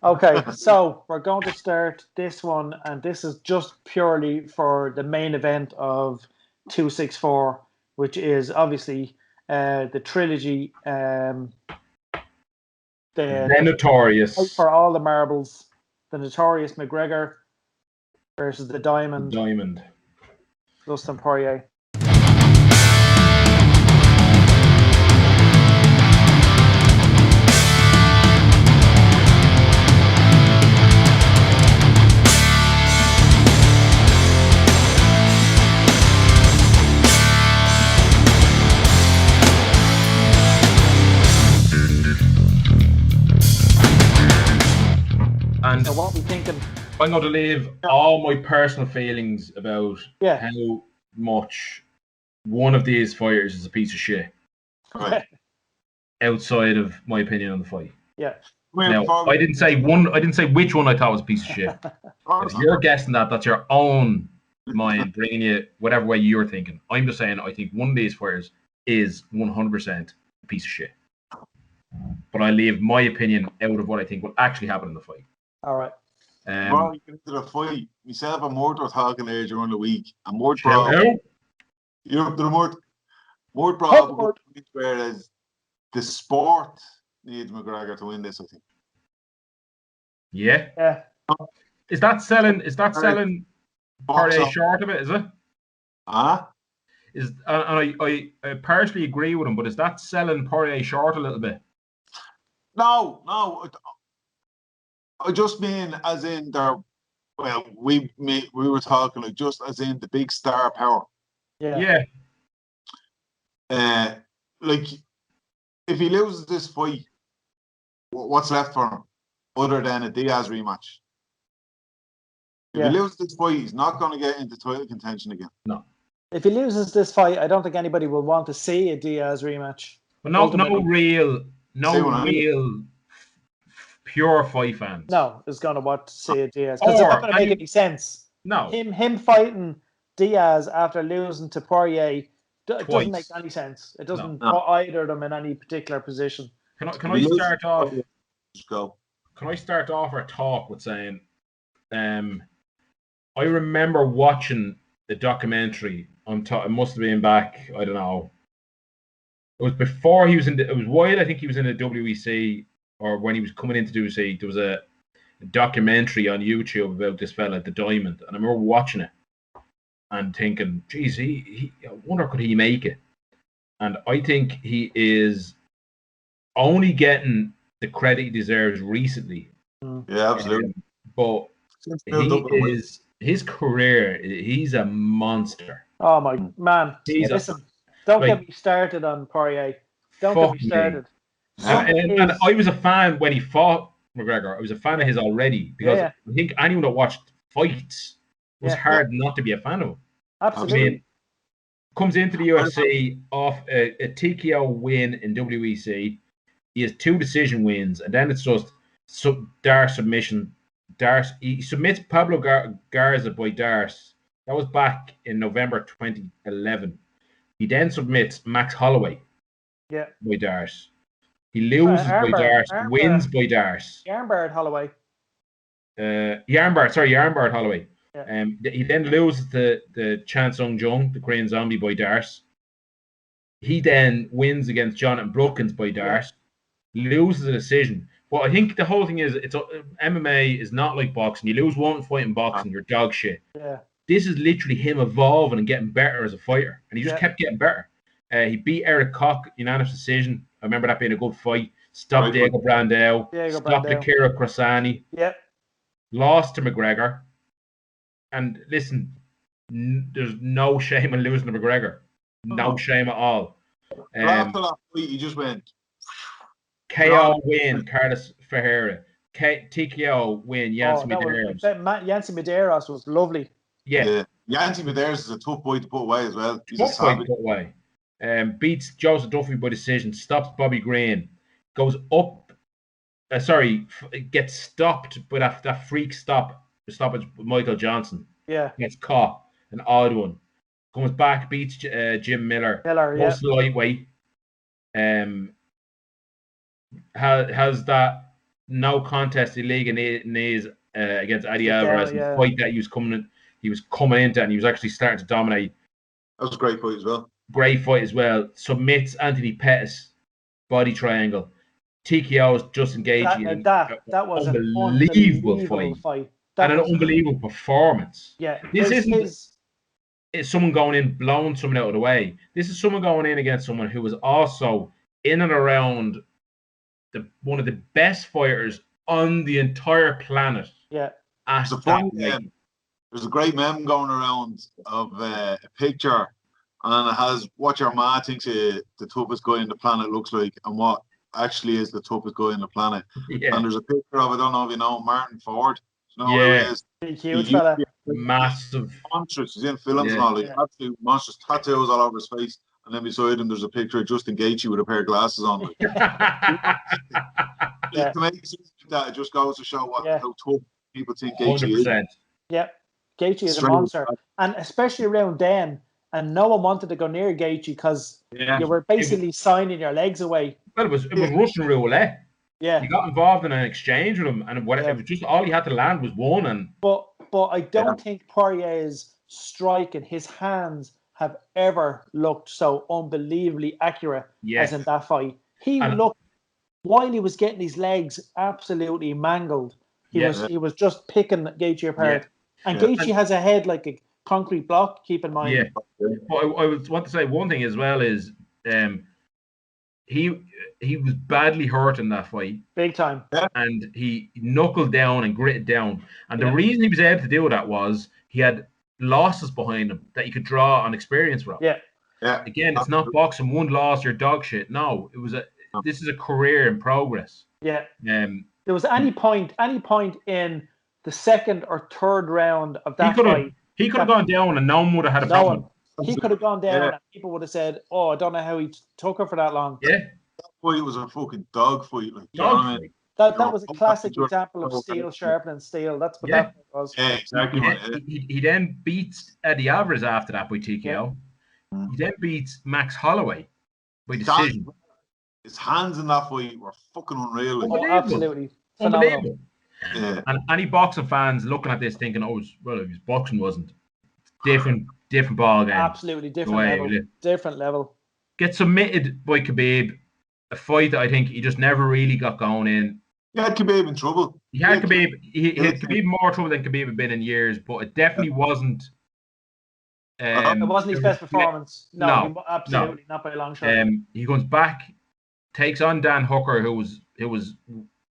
Okay, so we're going to start this one, and this is just purely for the main event of 264, which is obviously the trilogy, The Notorious. fight for all the marbles, the Notorious McGregor versus the Diamond, Dustin Poirier. And so what are we thinking? I'm going to leave all my personal feelings about how much one of these fighters is a piece of shit. Right. Outside of my opinion on the fight. Yeah. Now, I didn't say which one I thought was a piece of shit. If you're guessing that, that's your own mind bringing you whatever way you're thinking. I'm just saying I think one of these fighters is 100% a piece of shit. But I leave my opinion out of what I think will actually happen in the fight. All right. Before you get into the fight, myself and Mort were talking there during the week, and Mort you're up to the Mort brought up a good point, whereas the sport needs McGregor to win this, I think. Yeah. Yeah. Is that selling Poirier short of it, is it? I partially agree with him, but is that selling Poirier short a little bit? No. I just mean as in there. Well, we were talking like just as in the big star power. Yeah. Like if he loses this fight, what's left for him other than a Diaz rematch? If he loses this fight, he's not going to get into title contention again. No. If he loses this fight, I don't think anybody will want to see a Diaz rematch. But no real pure fight fans. No, is going to want to see a Diaz because it's not going to make any sense. No. Him fighting Diaz after losing to Poirier doesn't make any sense. It doesn't put either of them in any particular position. Can I start off? Just go. Can I start off our talk with saying, I remember watching the documentary. It must have been back. I don't know. It was before he was in. It was while I think he was in the WEC, or when he was coming into WEC. There was a documentary on YouTube about this fella, the Diamond, and I remember watching it and thinking, "Geez, I wonder could he make it?" And I think he is only getting the credit he deserves recently. Yeah, absolutely. But his career, he's a monster. Oh my man! Listen, don't get me started on Poirier. Don't get me started. And I was a fan when he fought McGregor. I was a fan of his already because I think anyone that watched fights was hard not to be a fan of him. Absolutely. I mean, comes into the UFC off a TKO win in WEC. He has 2 decision wins, and then it's just Darce submission. He submits Pablo Garza by Darce. That was back in November 2011. He then submits Max Holloway by Darce. He loses by Darce, wins by Darce. Yarnbard Holloway. Yarnbard Holloway. Yeah. He then loses to Chan Sung Jung, the Korean Zombie, by Darce. He then wins against Jonathan Brookins by Darce. Loses a decision. But I think the whole thing is, MMA is not like boxing. You lose one fight in boxing, you're dog shit. Yeah. This is literally him evolving and getting better as a fighter, and he just kept getting better. He beat Eric Koch, unanimous decision. I remember that being a good fight. Stopped Diego Brandao. Stopped Akira Krasani. Yep. Lost to McGregor. And listen, there's no shame in losing to McGregor. No shame at all. After that fight, you just went. KO win, Carlos Ferreira. TKO win, Yancy Medeiros. Yancy Medeiros was lovely. Yeah. Yancy Medeiros is a tough boy to put away as well. Tough boy to put away. Beats Joseph Duffy by decision, stops Bobby Green, goes up. Gets stopped by that freak stoppage with Michael Johnson. Yeah. Gets caught, an odd one. Comes back, beats Jim Miller. Goes to lightweight. Has that no contest in league Nays against Eddie Sit down, Alvarez, yeah. the fight that he was coming into, and he was actually starting to dominate. That was a great fight as well. Great fight as well. Submits Anthony Pettis, body triangle. TKO's Justin Gaethje. That was an unbelievable fight. And an unbelievable performance. Yeah, This isn't it's someone going in, blowing someone out of the way. This is someone going in against someone who was also in and around one of the best fighters on the entire planet. Yeah. There's a great meme going around of a picture, and it has what your ma thinks the toughest guy on the planet looks like, and what actually is the toughest guy on the planet. Yeah. And there's a picture of, I don't know if you know, Martin Ford. You know who he is? Big, huge fella. Massive. Monstrous. He's in films and all. Like, absolute monstrous tattoos all over his face. And then beside him, there's a picture of Justin Gaethje with a pair of glasses on. To make something like that, it just goes to show how tough people think Gaethje is. Yeah, Gaethje is a monster, and especially around then. And no one wanted to go near Gaethje because you were basically signing your legs away. Well, it was Russian roulette. Yeah, you got involved in an exchange with him, and it was just all he had to land was one. And but I don't think Poirier's strike and his hands have ever looked so unbelievably accurate as in that fight. He looked, while he was getting his legs absolutely mangled, he was just picking Gaethje apart. And Gaethje has a head like a concrete block, keep in mind. Yeah, but I would want to say one thing as well is he was badly hurt in that fight. Big time. And he knuckled down and gritted down. And the reason he was able to do that was he had losses behind him that you could draw on experience from. Yeah. Again, it's not boxing, one loss, you're dog shit. No, this is a career in progress. Yeah. There was any point in the second or third round of that fight. He could have gone down and no one would have had a problem. He could have gone down and people would have said, "Oh, I don't know how he took her for that long." Yeah. That fight was a fucking dog fight. Like, that was a classic example of steel sharpening steel. That's what that was. Yeah, exactly. He then beats Eddie Alvarez after that by TKO. He then beats Max Holloway by decision. His hands in that fight were fucking unreal. Oh, absolutely phenomenal. Yeah. And any boxing fans looking at this thinking, his boxing wasn't. Different ball game. Absolutely different level. Gets submitted by Khabib, a fight that I think he just never really got going in. He had Khabib in trouble. He had Khabib more trouble than Khabib had been in years, but it definitely wasn't. It wasn't his best performance. No, absolutely not by a long shot. He comes back, takes on Dan Hooker, who was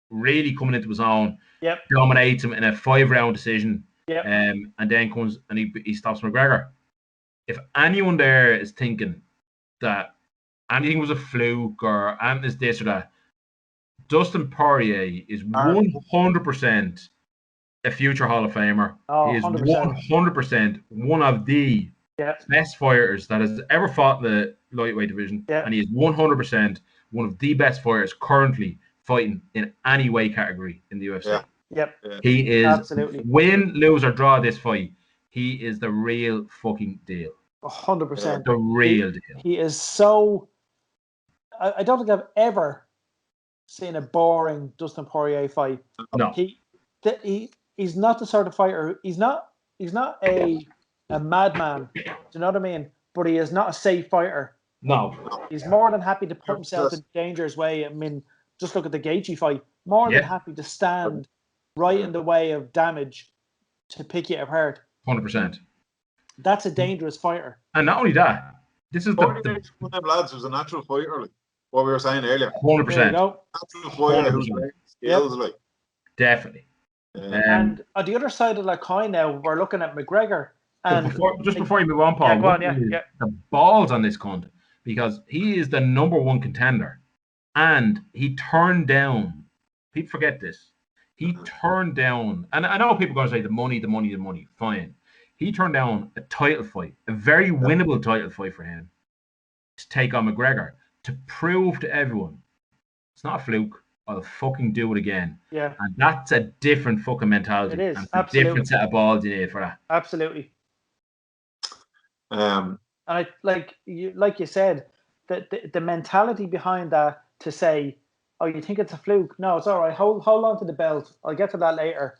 really coming into his own. Yep. Dominates him in a 5-round decision. Yep. And then comes and he stops McGregor. If anyone there is thinking that anything was a fluke or is this or that, Dustin Poirier is 100% a future Hall of Famer. Oh, he is 100%. 100% one of the best fighters that has ever fought the lightweight division. Yeah. And he is 100% one of the best fighters currently fighting in any weight category in the UFC. Yeah. Yep. He is absolutely. Win, lose, or draw this fight. He is the real fucking deal. 100%. The real deal. He is so. I don't think I've ever seen a boring Dustin Poirier fight. No. He's not the sort of fighter. He's not a madman. Do you know what I mean? But he is not a safe fighter. No. He's more than happy to put himself in danger's way. I mean, just look at the Gaethje fight. More than happy to stand right in the way of damage to pick you apart. 100%. That's a dangerous fighter. And not only that, this is one of them lads who's a natural fighter, like what we were saying earlier. 100%. Natural fighter who's skills, like. Definitely. And on the other side of that coin now, we're looking at McGregor. And before you move on, Paul, go on, the balls on this cunt, because he is the #1 contender, and he turned down. People forget this. He turned down, and I know people are going to say the money. Fine. He turned down a title fight, a very winnable title fight for him, to take on McGregor, to prove to everyone it's not a fluke. I'll fucking do it again. Yeah. And that's a different fucking mentality. It is. And absolutely. A different set of balls you need for that. Absolutely. And like you said, the mentality behind that to say Oh, you think it's a fluke? No, it's all right. Hold on to the belt. I'll get to that later.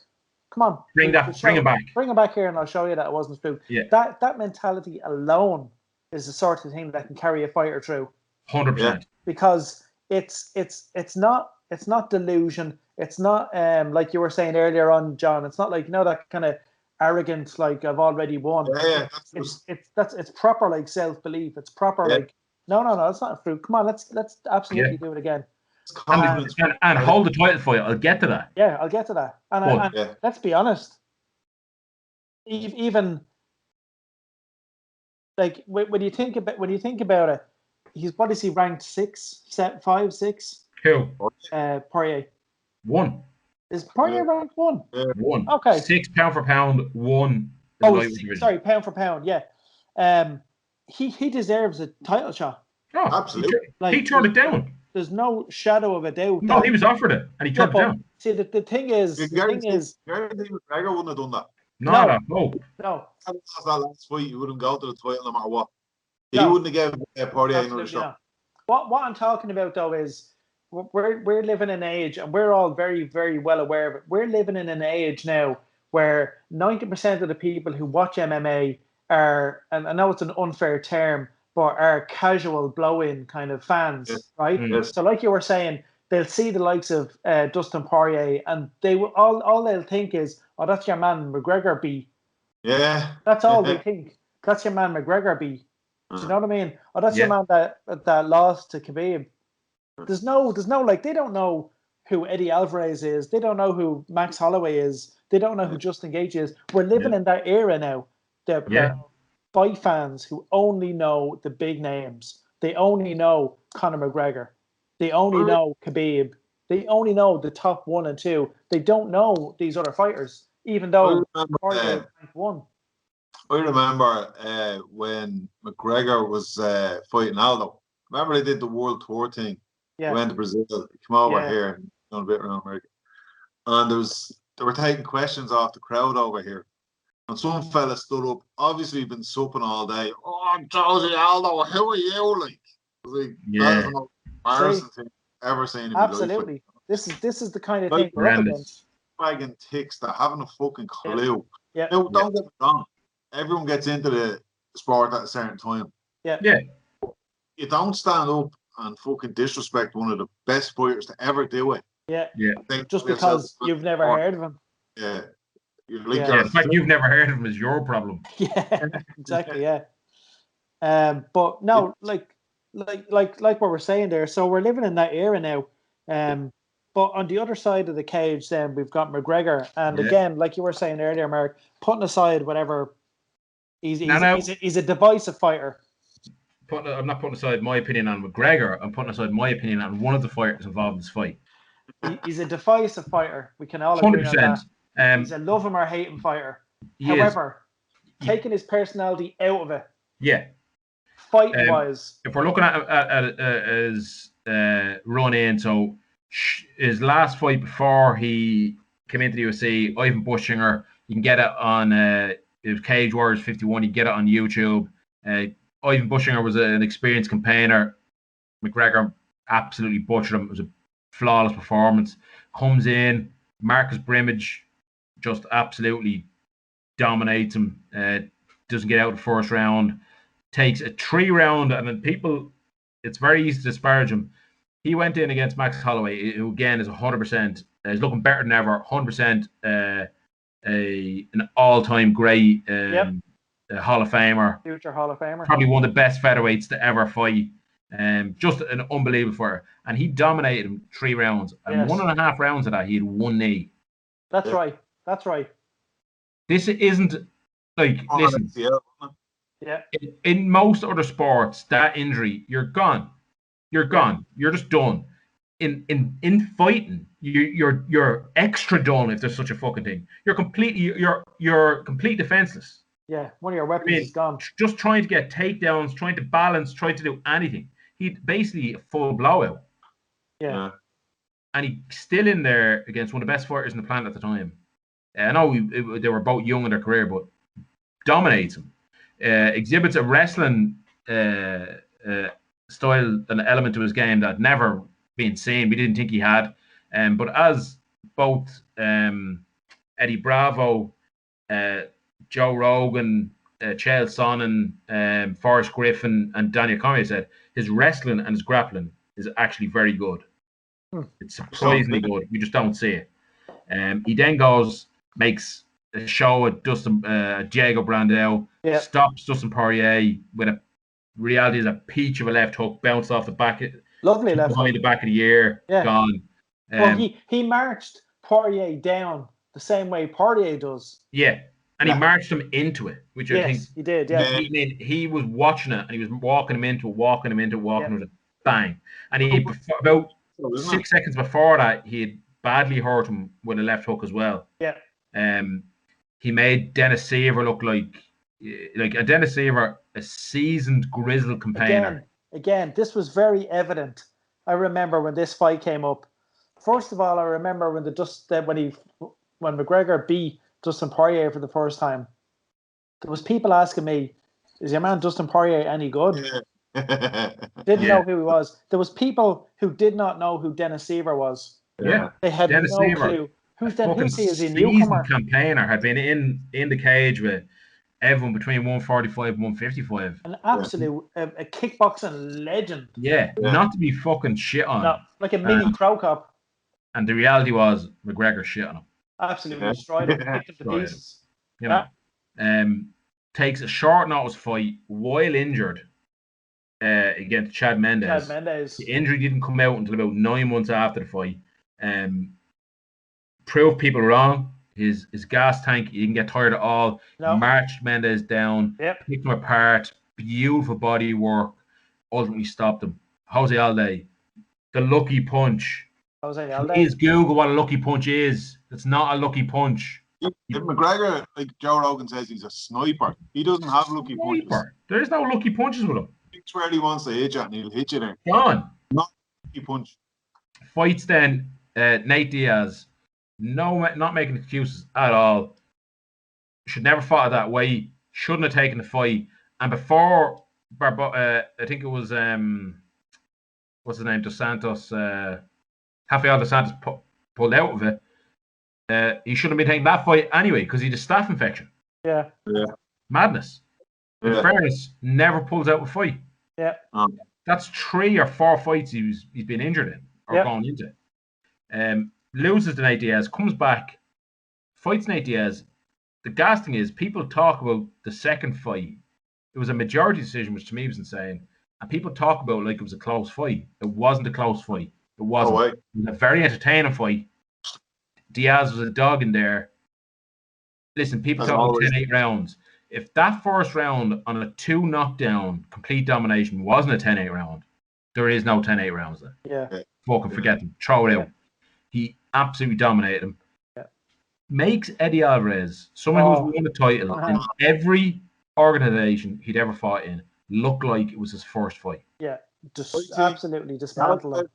Come on. Bring him back. Bring him back here and I'll show you that it wasn't a fluke. Yeah. That mentality alone is the sort of thing that can carry a fighter through. 100%. Because it's not delusion. It's not like you were saying earlier on, John. It's not like that kind of arrogant, like I've already won. Yeah, it's proper like self-belief. It's proper like no, it's not a fluke. Come on, let's absolutely do it again. And hold the title for you. I'll get to that. Yeah, I'll get to that. And let's be honest. Even like when you think about it, what is he ranked 6, 7, 5, 6? Who? Poirier. 1. Is Poirier ranked 1? 1. Okay. 6 pound for pound, 1. Sorry, pound for pound. Yeah. He deserves a title shot. Oh, absolutely. He turned it down. There's no shadow of a doubt. No, he was offered it, and he turned it down. See, the thing is, McGregor wouldn't have done that. No. That last fight, you wouldn't go to the title no matter what. He wouldn't have given Poirier another shot. What I'm talking about though is we're living in an age, and we're all very, very well aware of it. We're living in an age now where 90% of the people who watch MMA are, and I know it's an unfair term, but are casual blow-in kind of fans, right? Yes. So like you were saying, they'll see the likes of Dustin Poirier, and they will all they'll think is, oh, that's your man McGregor B. Yeah. That's all they think. That's your man McGregor B. Do you know what I mean? Oh, that's your man that lost to Khabib. There's no like, they don't know who Eddie Alvarez is. They don't know who Max Holloway is. They don't know who Justin Gaethje is. We're living in that era now. They're fight fans who only know the big names. They only know Conor McGregor. They only know Khabib. They only know the top 1 and 2. They don't know these other fighters, even though Poirier ranked 1. I remember when McGregor was fighting Aldo. Remember they did the world tour thing? Yeah. Went to Brazil, come over here, and done a bit around America. And they were taking questions off the crowd over here. And some fella stood up, obviously been supping all day. Oh, Josie Aldo, who are you? Like, that is the most embarrassing thing I've ever seen in my life. Absolutely. This is the kind of thing we're up against. Wagon ticks that haven't a fucking clue. Yeah. Now, don't get me wrong. Everyone gets into the sport at a certain time. Yeah. You don't stand up and fucking disrespect one of the best fighters to ever do it. Yeah. Just because you've never heard of him. Yeah. The fact you've never heard of him is your problem. Yeah, exactly. Yeah. But no, like what we're saying there. So we're living in that era now. But on the other side of the cage, then we've got McGregor, and again, like you were saying earlier, Mark, putting aside whatever, he's a divisive fighter. I'm not putting aside my opinion on McGregor. I'm putting aside my opinion on one of the fighters involved in this fight. He's a divisive fighter. We can all agree 100%. On that. He's a love him or hate him fighter. However, taking his personality out of it. Yeah. Fighting wise. If we're looking at his run in, so his last fight before he came into the UFC, Ivan Buchinger, you can get it on it was Cage Warriors 51. You can get it on YouTube. Ivan Buchinger was an experienced campaigner. McGregor absolutely butchered him. It was a flawless performance. Comes in, Marcus Brimage just absolutely dominates him. Doesn't get out the first round. Takes a 3-round, and then people, it's very easy to disparage him. He went in against Max Holloway, who again is 100%. He's looking better than ever. 100% an all-time great Hall of Famer. Future Hall of Famer. Probably one of the best featherweights to ever fight. Just an unbelievable fighter. And he dominated him 3 rounds. And 1.5 rounds of that, he had 1 knee. That's right. This isn't like, listen. Yeah. In most other sports, that injury, you're gone. You're gone. You're just done. In fighting, you're extra done if there's such a fucking thing. You're completely defenseless. Yeah, one of your weapons is gone. Just trying to get takedowns, trying to balance, trying to do anything. He basically a full blowout. Yeah. And he's still in there against one of the best fighters on the planet at the time. I know they were both young in their career, but dominates him. Exhibits a wrestling style and element to his game that never being seen. We didn't think he had. But as both Eddie Bravo, Joe Rogan, Chael Sonnen, Forrest Griffin, and Daniel Cormier said, his wrestling and his grappling is actually very good. It's surprisingly good. We just don't see it. He then makes a show at Diego Brandao, stops Dustin Poirier with a reality is a peach of a left hook, bounced off the back, lovely left behind hook. the back of the ear, gone. Well, he marched Poirier down the same way Poirier does. Yeah, and he marched him into it, which I think he did. Yeah, he was watching it and he was walking him into it, bang, and he about 6 seconds before that he had badly hurt him with a left hook as well. Yeah. He made Dennis Seaver look like a Dennis Seaver, a seasoned grizzled campaigner. Again, this was very evident. I remember when this fight came up. First of all, I remember when when McGregor beat Dustin Poirier for the first time. There was people asking me, "Is your man Dustin Poirier any good?" Didn't know who he was. There was people who did not know who Dennis Seaver was. Yeah, they had Dennis no Seaver, clue. Who's he? Is he a newcomer? Newcomer? Campaigner, had been in the cage with everyone between 145 and 155. An absolute a kickboxing legend. Yeah, not to be fucking shit on. No, like a mini Crow Cop. And the reality was McGregor shit on him. Absolutely destroyed him, picked him to pieces. You know, takes a short notice fight while injured against Chad Mendes. The injury didn't come out until about 9 months after the fight. Proved people wrong. His gas tank, he didn't get tired at all. No. Marched Mendes down, picked him apart. Beautiful body work. Ultimately stopped him. Jose Aldo, the lucky punch. Jose Aldo. Please Google what a lucky punch is. It's not a lucky punch. If McGregor, like Joe Rogan says, he's a sniper. He doesn't have lucky punches. There's no lucky punches with him. It's where he wants to hit you, and he'll hit you there. Gone. Not lucky punch. Fights then. Nate Diaz. Not making excuses at all. Should never fought that way. Shouldn't have taken the fight. And before I think it was what's his name? Dos Santos. Rafael Dos Santos pulled out of it. He shouldn't have been taking that fight anyway because he had a staph infection. Yeah. Madness. In fairness, never pulls out a fight. Yeah. That's 3 or 4 fights he's been injured in or gone into. Loses to Nate Diaz, comes back, fights Nate Diaz. The gas thing is, people talk about the second fight. It was a majority decision, which to me was insane. And people talk about it like it was a close fight. It wasn't a close fight. It wasn't. It was a very entertaining fight. Diaz was a dog in there. Listen, people talk about 10-8 rounds. If that first round on a 2 knockdown, complete domination wasn't a 10-8 round, there is no 10-8 rounds there. Yeah. Fucking forget them. Throw it out. He absolutely dominated him. Yeah. Makes Eddie Alvarez, someone who's won the title in every organization he'd ever fought in, look like it was his first fight. Yeah. Absolutely dismantled him.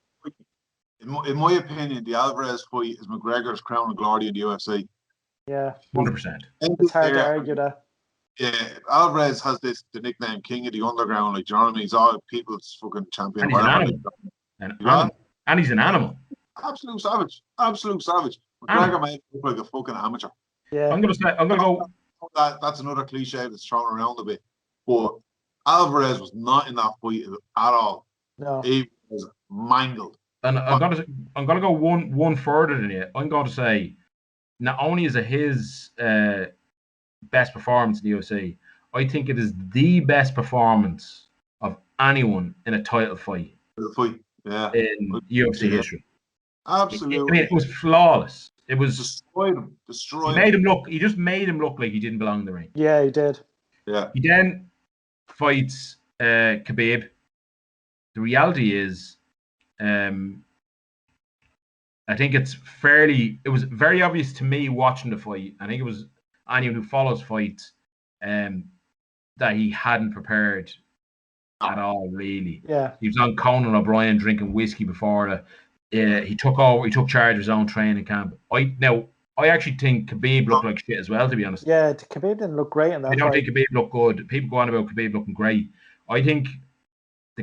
In my opinion, the Alvarez fight is McGregor's crown of glory in the UFC. Yeah. 100%. It's hard to argue that. Yeah, Alvarez has the nickname King of the Underground, like, do you know what I mean? He's all people's fucking champion. And he's an animal. And he's an animal. Absolute savage. McGregor made him look like a fucking amateur. Yeah. I'm gonna go. That's another cliche that's thrown around a bit. But Alvarez was not in that fight at all. No. He was mangled. And I'm gonna go one further than you. I'm going to say, not only is it his best performance in the UFC, I think it is the best performance of anyone in a title fight. In UFC history. Absolutely. I mean, it was flawless. It was destroyed him. He just made him look like he didn't belong in the ring. Yeah, he did. Yeah. He then fights Khabib. The reality is, I think it was very obvious to me watching the fight. I think it was anyone who follows fights that he hadn't prepared at all, really. Yeah. He was on Conan O'Brien drinking whiskey before that. He took charge of his own training camp. I actually think Khabib looked like shit as well, to be honest. Yeah, Khabib didn't look great in that. I don't think Khabib looked good. People go on about Khabib looking great. I think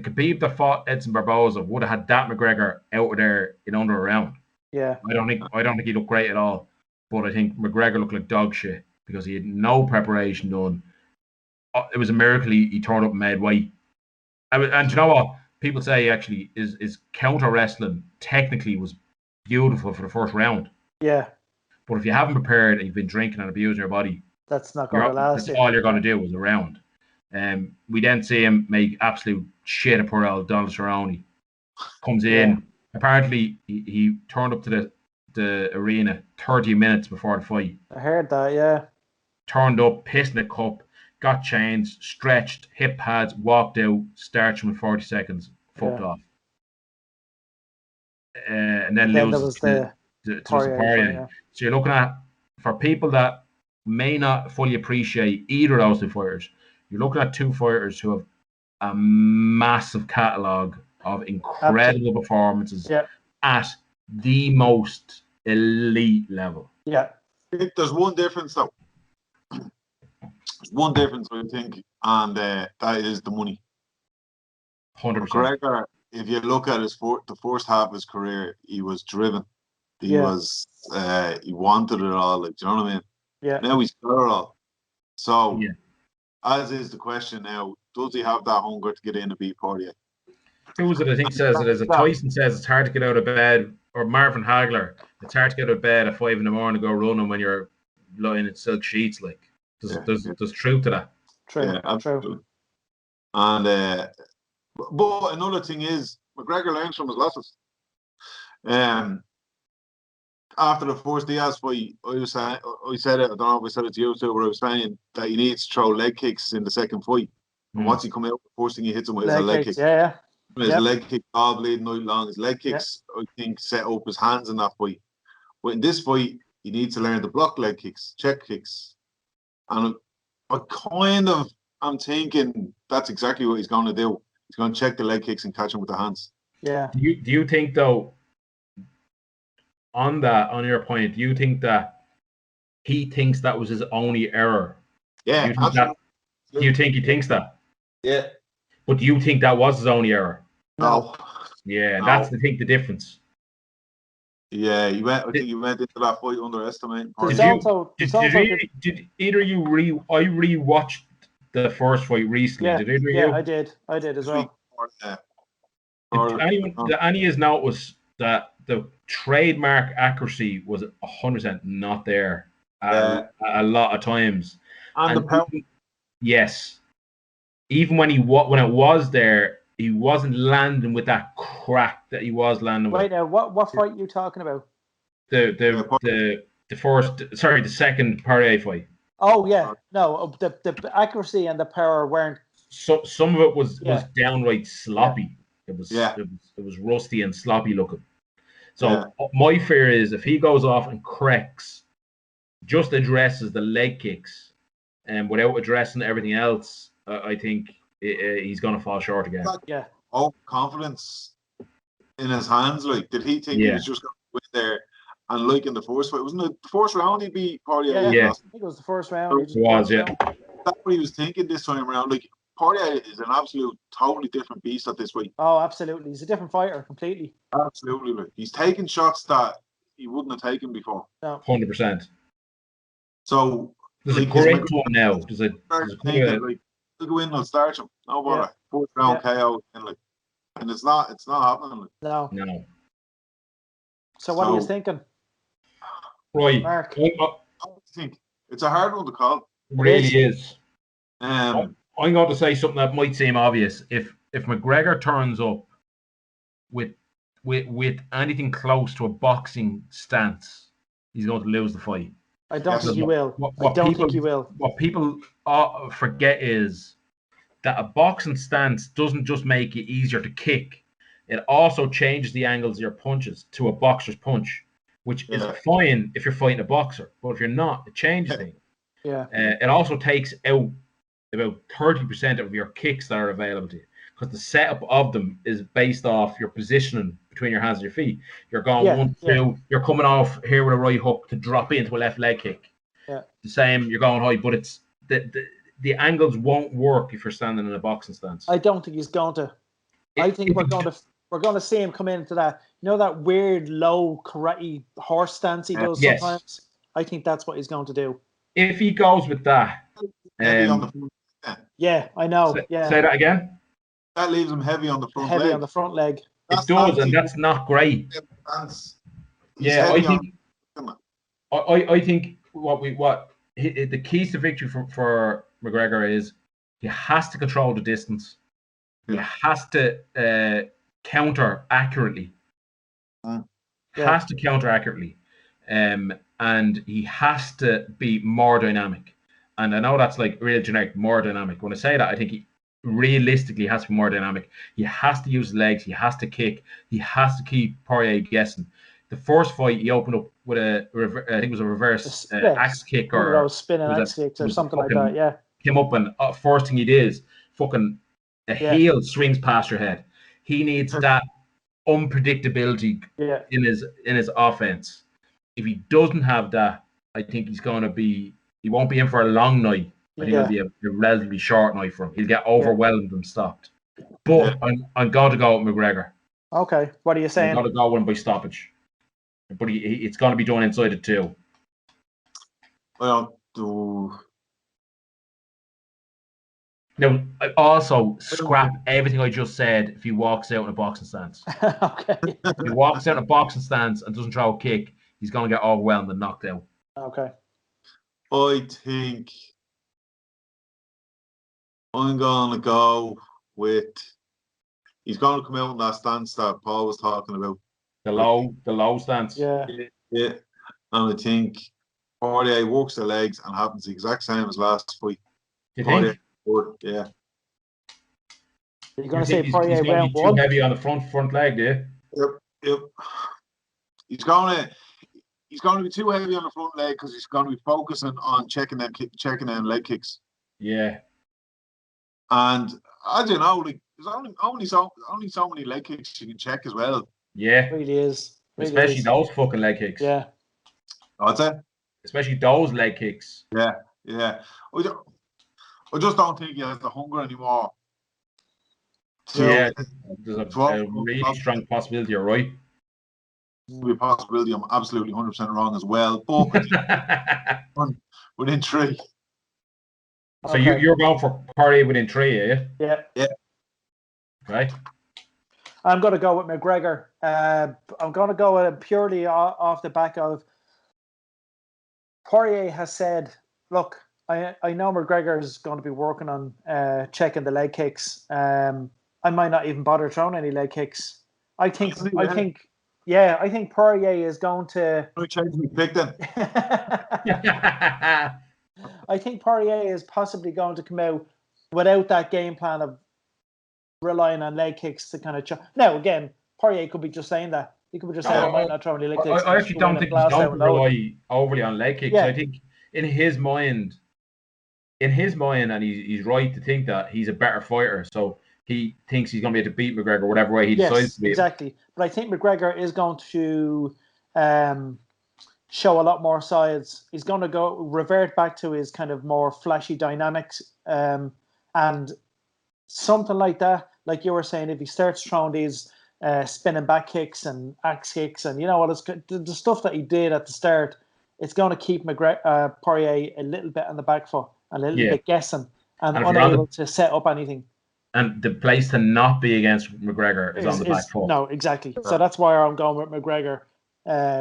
the Khabib that fought Edson Barboza would have had that McGregor out of there in under a round. Yeah. I don't think he looked great at all. But I think McGregor looked like dog shit because he had no preparation done. It was a miracle he turned up and made weight. And you know what? People say actually is counter wrestling technically was beautiful for the first round. Yeah. But if you haven't prepared and you've been drinking and abusing your body, that's not going to last. That's all you're going to do is a round. We then see him make absolute shit of poor old Donald Cerrone. Comes in. Apparently, he turned up to the arena 30 minutes before the fight. I heard that, yeah. Turned up, pissed in the cup, got changed, stretched, hip pads, walked out, starched him in 40 seconds, fucked off. And then loses to Poirier. So you're looking at, for people that may not fully appreciate either of those two fighters, you're looking at two fighters who have a massive catalogue of incredible performances at the most elite level. Yeah. There's one difference though. There's one difference I think, and that is the money. 100%. McGregor, if you look at the first half of his career, he was driven. He was he wanted it all, like, do you know what I mean? Yeah. Now he's got it all. So as is the question now, does he have that hunger to get in and beat Poirier? Who was it I think says it is? Tyson says it's hard to get out of bed, or Marvin Hagler, it's hard to get out of bed at 5 a.m. to go running when you're lying in silk sheets. Like, there's truth to that. True. Yeah, absolutely. True. And but another thing is McGregor learns from his losses. After the first Diaz fight, I said it, I don't know if I said it to you too, but I was saying that he needs to throw leg kicks in the second fight. And once he come out, the first thing he hits him with is a leg kick. Yeah. His leg kick all bleeding night long. His leg kicks, I think, set up his hands in that fight. But in this fight, he needs to learn to block leg kicks, check kicks. And I'm thinking that's exactly what he's going to do. He's going to check the leg kicks and catch him with the hands. Yeah. Do you think, though, on your point, do you think that he thinks that was his only error? Yeah, do you think he thinks that? Yeah. But do you think that was his only error? No. Yeah, that's the difference. Yeah, I think he went into that fight underestimating. Did either you I rewatched the first fight recently. Yeah, did either you? I did as well. Did any has noticed that the trademark accuracy was 100% not there a lot of times? And the power. Yes. Even when it was there, he wasn't landing with that crack that he was landing with. Right now, what fight are you talking about? The second Poirier fight. Oh yeah, no, the accuracy and the power weren't. So some of it was downright sloppy. Yeah. It was rusty and sloppy looking. So my fear is if he goes off and corrects, just addresses the leg kicks, and without addressing everything else, I think he's going to fall short again. Yeah. Oh, confidence in his hands. Like, did he think he was just going to win there? And like in the first fight, wasn't it the first round he beat Poirier? Yeah. I think it was the first round. It was. That's what he was thinking this time around. Like, Poirier is an absolute, totally different beast at this weight. Oh, absolutely. He's a different fighter, completely. Absolutely. Like, he's taking shots that he wouldn't have taken before. No. 100%. So there's a great one now. There's a look win, they'll start him. No bother. Fourth round KO, and it's not happening. No. So what are you thinking? Right, Mark. I think it's a hard one to call. It really is. I'm going to say something that might seem obvious. If McGregor turns up with anything close to a boxing stance, he's going to lose the fight. I don't think he will. I don't think he will. What people forget is that a boxing stance doesn't just make it easier to kick. It also changes the angles of your punches to a boxer's punch, which is fine if you're fighting a boxer. But if you're not, it changes things. Yeah. It also takes out about 30% of your kicks that are available to you, because the setup of them is based off your positioning between your hands and your feet. You're going 1, 2. You're coming off here with a right hook to drop into a left leg kick. Yeah. The same. You're going high, but it's the angles won't work if you're standing in a boxing stance. I don't think he's going to. I think we're going to see him come into that, that weird low karate horse stance he does sometimes. I think that's what he's going to do. If he goes with that, heavy on the front. Yeah, I know. Say that again. That leaves him heavy on the front leg. Heavy on the front leg. It does, and that's not great. I think the keys to victory for McGregor is he has to control the distance. He has to counter accurately. Has to counter accurately. And he has to be more dynamic. And I know that's like real generic, more dynamic. When I say that, I think he realistically has to be more dynamic. He has to use his legs. He has to kick. He has to keep Poirier guessing. The first fight, he opened up with I think it was a reverse axe kick or spinning axe kicks or something like that. Yeah. Came up and first thing he did is fucking heel swings past your head. He needs that unpredictability in his offense. If he doesn't have that, I think he won't be in for a long night. I think it'll be a relatively short night for him. He'll get overwhelmed and stopped. But I'm going to go with McGregor. Okay. What are you saying? I'm going to go with him by stoppage. But it's going to be done inside it too. Well, now, I also scrap everything I just said if he walks out in a boxing stance. Okay. If he walks out in a boxing stance and doesn't throw a kick, he's going to get overwhelmed and knocked out. Okay. I think I'm going to go with he's going to come out in that stance that Paul was talking about. The low stance. Yeah. And I think Poirier works the legs and happens the exact same as last fight. You think? Yeah. You're going to say Poirier round one? Too heavy on the front leg, do you? Yep. He's going to be too heavy on the front leg because he's going to be focusing on checking them leg kicks. Yeah. And I don't know, like there's only so many leg kicks you can check as well. Yeah. It really is. Especially those fucking leg kicks. Yeah. What's that? Especially those leg kicks. Yeah. I just don't think he has the hunger anymore. There's a really strong possibility, you're right. There's a possibility I'm absolutely 100% wrong as well. But within 3. So you're going for Poirier within 3, are you? Yeah. Right. I'm going to go with McGregor. I'm going to go purely off the back of Poirier has said, look, I know McGregor is going to be working on checking the leg kicks. I might not even bother throwing any leg kicks. I think Poirier is going to. I think Poirier is possibly going to come out without that game plan of relying on leg kicks to kind of. Now again, Poirier could be just saying that. He could be just saying I might not throw any leg kicks. I actually don't think he's going to rely overly on leg kicks. Yeah. I think in his mind, and he's right to think that he's a better fighter. So he thinks he's going to be able to beat McGregor whatever way he decides to beat him. Exactly. But I think McGregor is going to show a lot more sides. He's going to revert back to his kind of more flashy dynamics and something like that. Like you were saying, if he starts throwing these spinning back kicks and axe kicks and the stuff that he did at the start, it's going to keep Poirier a little bit on the back foot, a little bit guessing and unable to set up anything. And the place to not be against McGregor is on the back foot. No, exactly. So that's why I'm going with McGregor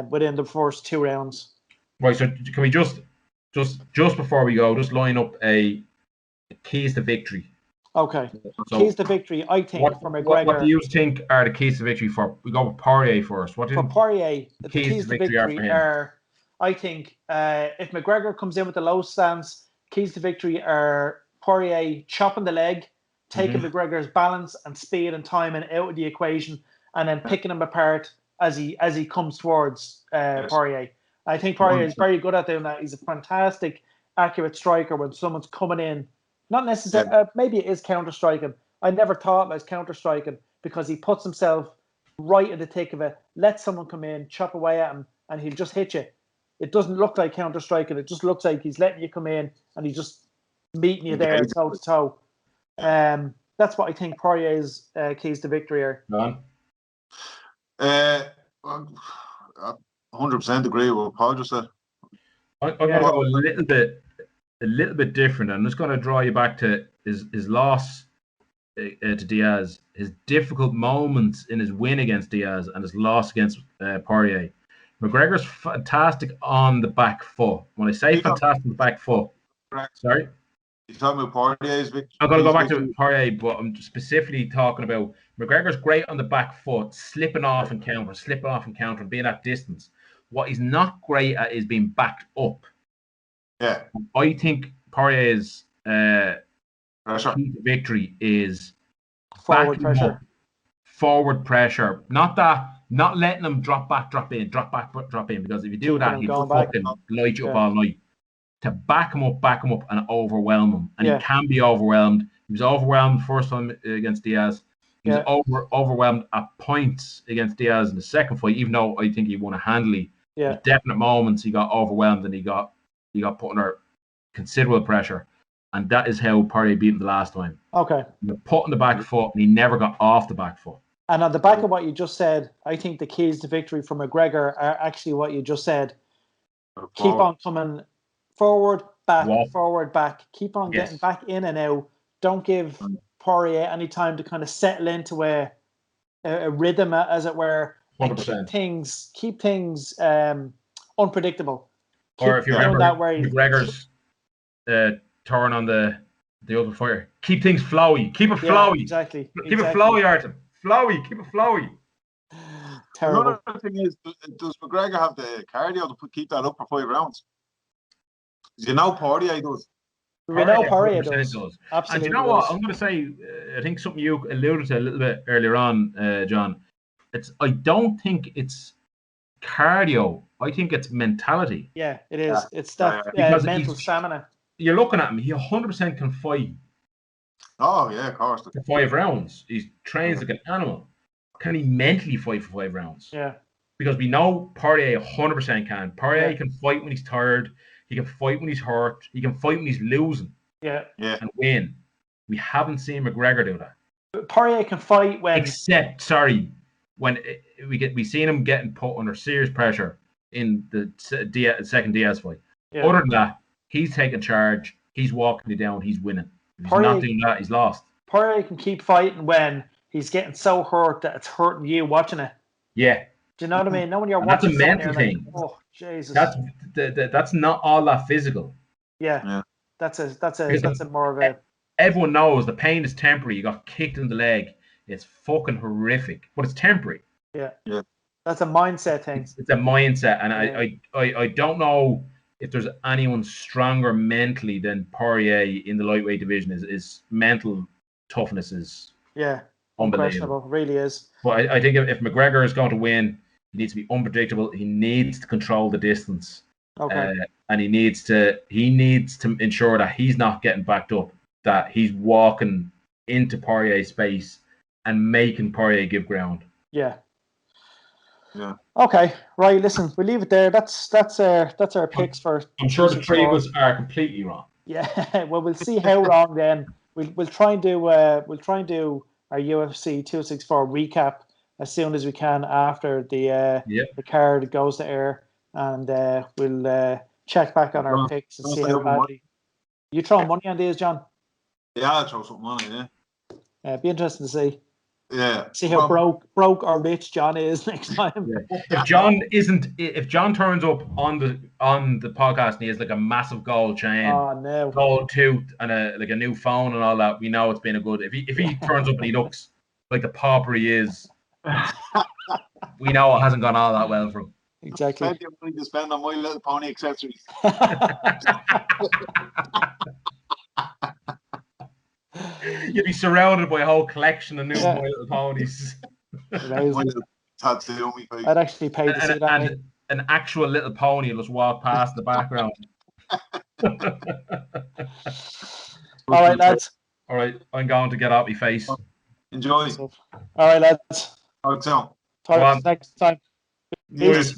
within the first 2 rounds. Right. So can we just before we go, just line up a keys to victory? Okay. So keys to victory, I think, for McGregor. What do you think are the keys to victory for? We go with Poirier first. For Poirier, the keys to victory are, I think, if McGregor comes in with the low stance, keys to victory are Poirier chopping the leg, taking McGregor's balance and speed and timing out of the equation, and then picking him apart as he comes towards Poirier. I think Poirier is very good at doing that. He's a fantastic, accurate striker when someone's coming in. Not necessarily, maybe it is counter-striking. I never thought it was counter-striking because he puts himself right in the thick of it, lets someone come in, chop away at him, and he'll just hit you. It doesn't look like counter-striking. It just looks like he's letting you come in and he's just meeting you there toe-to-toe. that's what I think Poirier's keys to victory are. John? 100% agree with what Paul just said. I'm going to go a little bit different. I'm just going to draw you back to his loss to Diaz, his difficult moments in his win against Diaz, and his loss against Poirier. McGregor's fantastic on the back foot. When I say fantastic on the back foot, sorry? You're talking about Poirier's victory? I'm going to go back to Poirier, but I'm specifically talking about McGregor's great on the back foot, slipping off and countering, being at distance. What he's not great at is being backed up. Yeah. I think Poirier's key to victory is forward pressure. Forward pressure. Not letting him drop back, drop in. Because if you do that, he'll fucking light you up all night. To back him up, and overwhelm him. And he can be overwhelmed. He was overwhelmed the first time against Diaz. He was overwhelmed at points against Diaz in the second fight, even though I think he won it handily. Yeah. Definite moments he got overwhelmed and he got put under considerable pressure. And that is how Poirier beat him the last time. Okay. He got put on the back foot and he never got off the back foot. And on the back of what you just said, I think the keys to victory for McGregor are actually what you just said. Keep on coming forward, back, forward, back. Keep on getting back in and out. Don't give Poirier any time to kind of settle into a rhythm, as it were. 100%. Keep things unpredictable. Or if you remember McGregor's turn on the other fighter, keep things flowy. Keep it flowy. Exactly. Keep it flowy, Artem. Flowy. Keep it flowy. Terrible. Another thing is, does McGregor have the cardio to keep that up for 5 rounds? You know Poirier does. We know Poirier does. Absolutely. And you know what? I'm going to say, I think something you alluded to a little bit earlier on, John. I don't think it's cardio. I think it's mentality. Yeah, it is. It's that mental stamina. You're looking at him. He 100% can fight. Oh yeah, of course. For 5 rounds, he trains like an animal. Can he mentally fight for 5 rounds? Yeah. Because we know Poirier 100% can. Poirier can fight when he's tired. He can fight when he's hurt. He can fight when he's losing. Yeah. And win. We haven't seen McGregor do that. Poirier can fight when when we seen him getting put under serious pressure in the second Diaz fight. Yeah. Other than that, he's taking charge. He's walking it down. He's winning. If he's not doing that, he's lost. Poirier can keep fighting when he's getting so hurt that it's hurting you watching it. Yeah. Do you know what I mean? Now when you're watching, that's a mental thing. Like, oh Jesus! That's not all that physical. Yeah. That's a more of a. Everyone knows the pain is temporary. You got kicked in the leg. It's fucking horrific, but it's temporary. Yeah. That's a mindset thing. It's a mindset, and I don't know if there's anyone stronger mentally than Poirier in the lightweight division. His mental toughness is unquestionable. Really is. But I think if McGregor is going to win, he needs to be unpredictable. He needs to control the distance. Okay. And he needs to ensure that he's not getting backed up, that he's walking into Poirier's space and making Poirier give ground. Yeah. Okay. Right. Listen, we'll leave it there. That's our picks for. I'm sure the three of us are completely wrong. Yeah. Well, we'll see how wrong then. We'll try and do our UFC 264 recap as soon as we can after the card goes to air, and we'll check back on our picks and see how badly. You throwing money on these, John? Yeah, I'll throw some money. Yeah. Be interesting to see. Yeah. See how broke or rich John is next time. Yeah. If John turns up on the podcast and he has like a massive gold chain, gold tooth, and a new phone and all that, we know it's been a good. If he turns up and he looks like the pauper he is, we know it hasn't gone all that well for him. Exactly. Plenty of money to spend on My Little Pony accessories. You'd be surrounded by a whole collection of new My Little Ponies. I'd actually pay to see that. And an actual little pony will just walk past the background. All right, lads. All right, I'm going to get out my face. Enjoy. All right, lads. Talk soon. Talk next time. Noise.